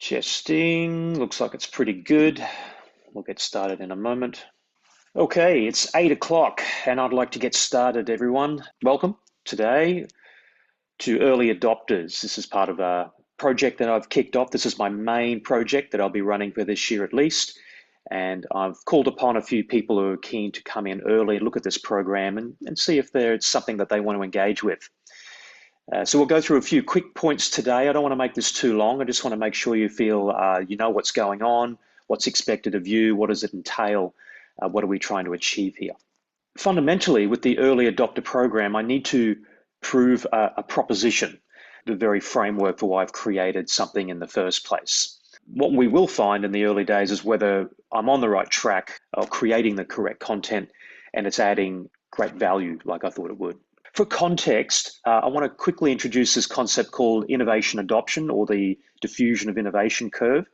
Testing, looks like it's pretty good. We'll get started in a moment. Okay, it's 8 o'clock and I'd like to get started, everyone. Welcome today to Early Adopters. This is part of a project that I've kicked off. This is my main project that I'll be running for this year at least. And I've called upon a few people who are keen to come in early, look at this program and see if there's something that they want to engage with. So we'll go through a few quick points today. I don't want to make this too long. I just want to make sure you feel you know what's going on, what's expected of you, what does it entail, what are we trying to achieve here. Fundamentally, with the early adopter program, I need to prove a proposition, the very framework for why I've created something in the first place. What we will find in the early days is whether I'm on the right track of creating the correct content and it's adding great value like I thought it would. For context, I want to quickly introduce this concept called innovation adoption, or the diffusion of innovation curve.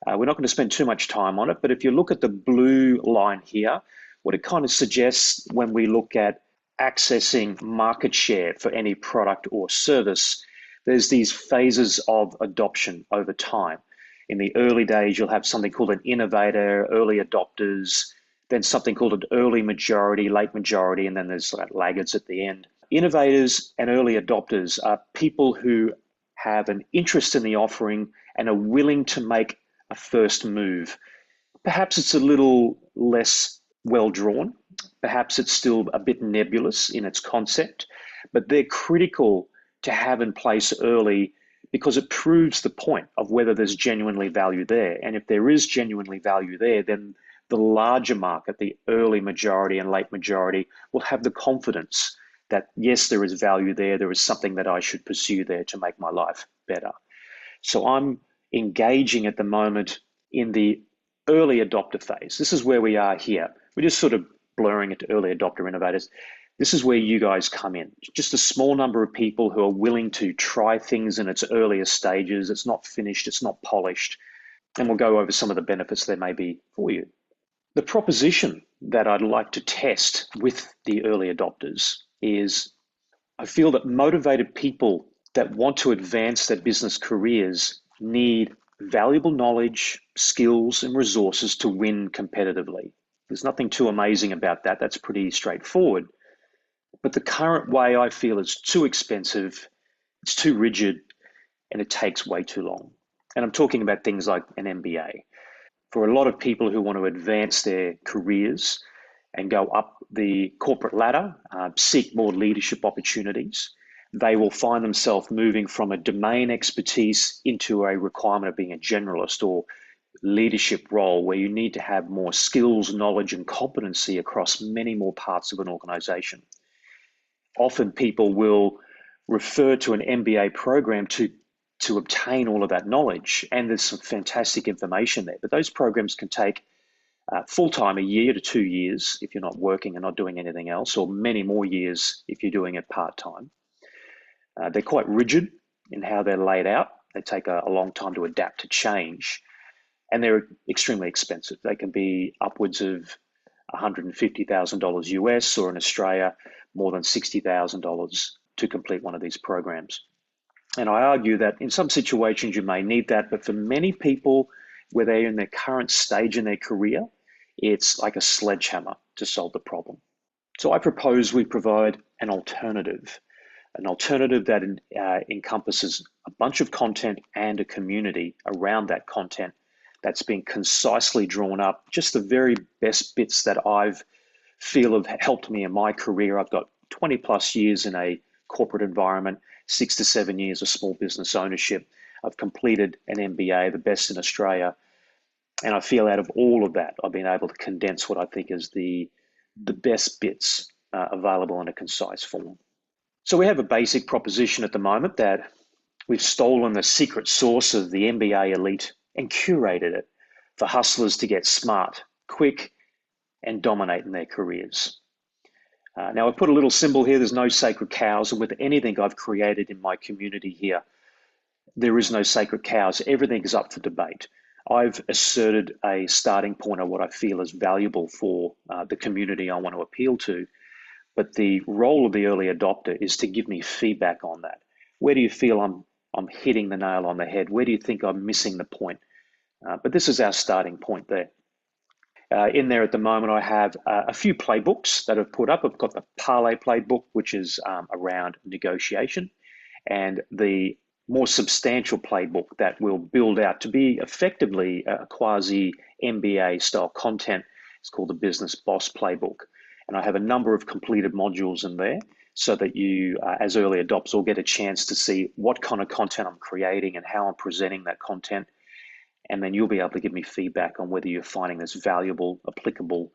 We're not going to spend too much time on it, but if you look at the blue line here, what it kind of suggests when we look at accessing market share for any product or service, there's these phases of adoption over time. In the early days, you'll have something called an innovator, early adopters, then something called an early majority, late majority, and then there's laggards at the end. Innovators and early adopters are people who have an interest in the offering and are willing to make a first move. Perhaps it's a little less well drawn, perhaps it's still a bit nebulous in its concept, but they're critical to have in place early because it proves the point of whether there's genuinely value there. And if there is genuinely value there, then the larger market, the early majority and late majority, will have the confidence that yes, there is value there, there is something that I should pursue there to make my life better. So I'm engaging at the moment in the early adopter phase. This is where we are here. We're just sort of blurring it to early adopter innovators. This is where you guys come in. Just a small number of people who are willing to try things in its earliest stages. It's not finished, it's not polished. And we'll go over some of the benefits there may be for you. The proposition that I'd like to test with the early adopters is I feel that motivated people that want to advance their business careers need valuable knowledge, skills, and resources to win competitively. There's nothing too amazing about that. That's pretty straightforward. But the current way I feel is too expensive, it's too rigid, and it takes way too long. And I'm talking about things like an MBA. For a lot of people who want to advance their careers and go up the corporate ladder, seek more leadership opportunities, they will find themselves moving from a domain expertise into a requirement of being a generalist or leadership role where you need to have more skills, knowledge, and competency across many more parts of an organization. Often people will refer to an MBA program to obtain all of that knowledge, and there's some fantastic information there. But those programs can take full-time, a year to 2 years if you're not working and not doing anything else, or many more years if you're doing it part-time. They're quite rigid in how they're laid out. They take a long time to adapt to change, and they're extremely expensive. They can be upwards of $150,000 US, or in Australia, more than $60,000 to complete one of these programs. And I argue that in some situations you may need that, but for many people where they're in their current stage in their career, it's like a sledgehammer to solve the problem. So I propose we provide an alternative that encompasses a bunch of content and a community around that content that's been concisely drawn up, just the very best bits that I've feel have helped me in my career. I've got 20 plus years in a corporate environment, 6 to 7 years of small business ownership. I've completed an MBA, the best in Australia. And I feel out of all of that, I've been able to condense what I think is the best bits available in a concise form. So we have a basic proposition at the moment that we've stolen the secret sauce of the MBA elite and curated it for hustlers to get smart, quick, and dominate in their careers. Now I've put a little symbol here, there's no sacred cows, and with anything I've created in my community here, there is no sacred cows. Everything is up for debate. I've asserted a starting point of what I feel is valuable for the community I want to appeal to, but the role of the early adopter is to give me feedback on that. Where do you feel I'm I'm hitting the nail on the head? Where do you think I'm missing the point? But this is our starting point there. In there at the moment, I have a few playbooks that I've put up. I've got the Parlay playbook, which is around negotiation, and the more substantial playbook that will build out to be effectively a quasi MBA style content. It's called the Business Boss Playbook. And I have a number of completed modules in there so that you, as early adopters, will get a chance to see what kind of content I'm creating and how I'm presenting that content. And then you'll be able to give me feedback on whether you're finding this valuable, applicable.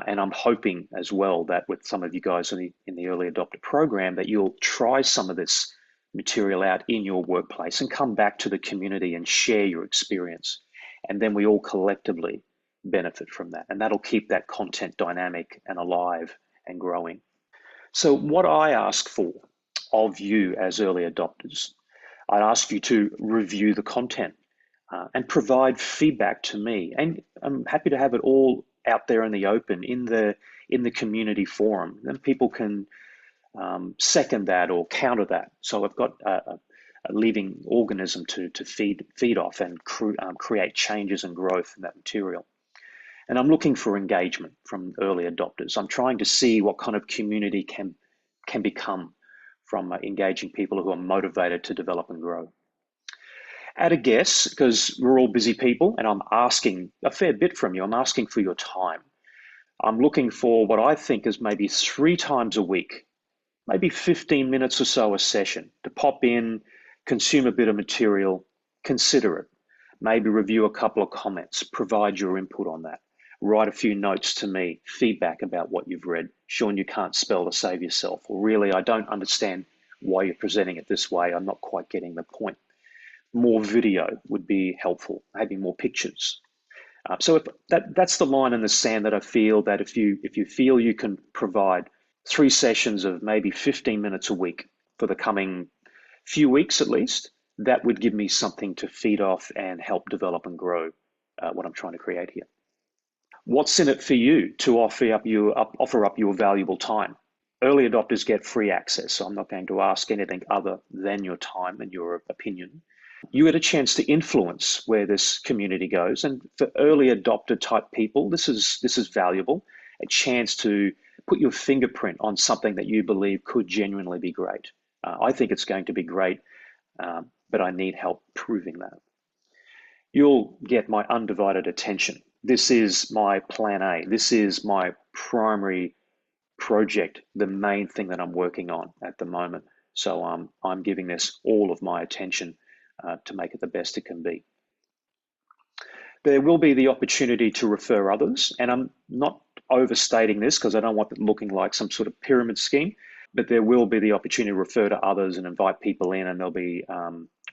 And I'm hoping as well that with some of you guys in the early adopter program, that you'll try some of this material out in your workplace and come back to the community and share your experience. And then we all collectively benefit from that. And that'll keep that content dynamic and alive and growing. So what I ask for of you as early adopters, I'd ask you to review the content and provide feedback to me. And I'm happy to have it all out there in the open, in the community forum. Then people can second that or counter that. So I've got a living organism to feed off and create changes and growth in that material. And I'm looking for engagement from early adopters. I'm trying to see what kind of community can become from engaging people who are motivated to develop and grow. At a guess, because we're all busy people and I'm asking a fair bit from you, I'm asking for your time. I'm looking for what I think is maybe 3 times a week, maybe 15 minutes or so a session to pop in, consume a bit of material, consider it, maybe review a couple of comments, provide your input on that, write a few notes to me, feedback about what you've read. Sean, you can't spell to save yourself, or really, I don't understand why you're presenting it this way. I'm not quite getting the point. More video would be helpful, maybe more pictures. So if that's the line in the sand that I feel that if you feel you can provide 3 sessions of maybe 15 minutes a week for the coming few weeks at least, that would give me something to feed off and help develop and grow what I'm trying to create here. What's in it for you to offer up your valuable time? Early adopters get free access, so I'm not going to ask anything other than your time and your opinion. You get a chance to influence where this community goes, and for early adopter type people, this is valuable. A chance to put your fingerprint on something that you believe could genuinely be great. I think it's going to be great, but I need help proving that. You'll get my undivided attention. This is my plan A. This is my primary project, the main thing that I'm working on at the moment. So I'm giving this all of my attention to make it the best it can be. There will be the opportunity to refer others, and I'm not overstating this because I don't want it looking like some sort of pyramid scheme, but there will be the opportunity to refer to others and invite people in, and there'll be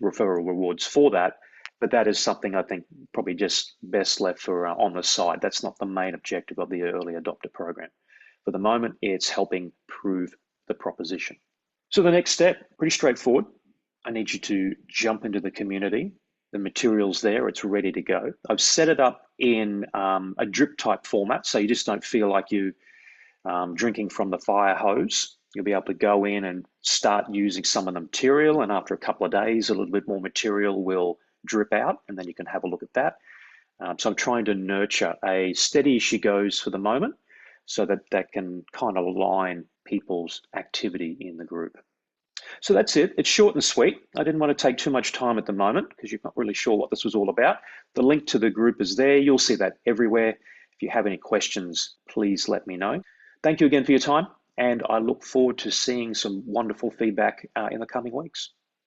referral rewards for that. But that is something I think probably just best left for on the side. That's not the main objective of the early adopter program. For the moment, it's helping prove the proposition. So the next step, pretty straightforward. I need you to jump into the community. The material's there, it's ready to go. I've set it up in a drip type format, so you just don't feel like you drinking from the fire hose. You'll be able to go in and start using some of the material, and after a couple of days, a little bit more material will drip out, and then you can have a look at that. So I'm trying to nurture a steady as she goes for the moment, so that can kind of align people's activity in the group. So that's it. It's short and sweet. I didn't want to take too much time at the moment because you're not really sure what this was all about. The link to the group is there. You'll see that everywhere. If you have any questions, please let me know. Thank you again for your time, and I look forward to seeing some wonderful feedback in the coming weeks.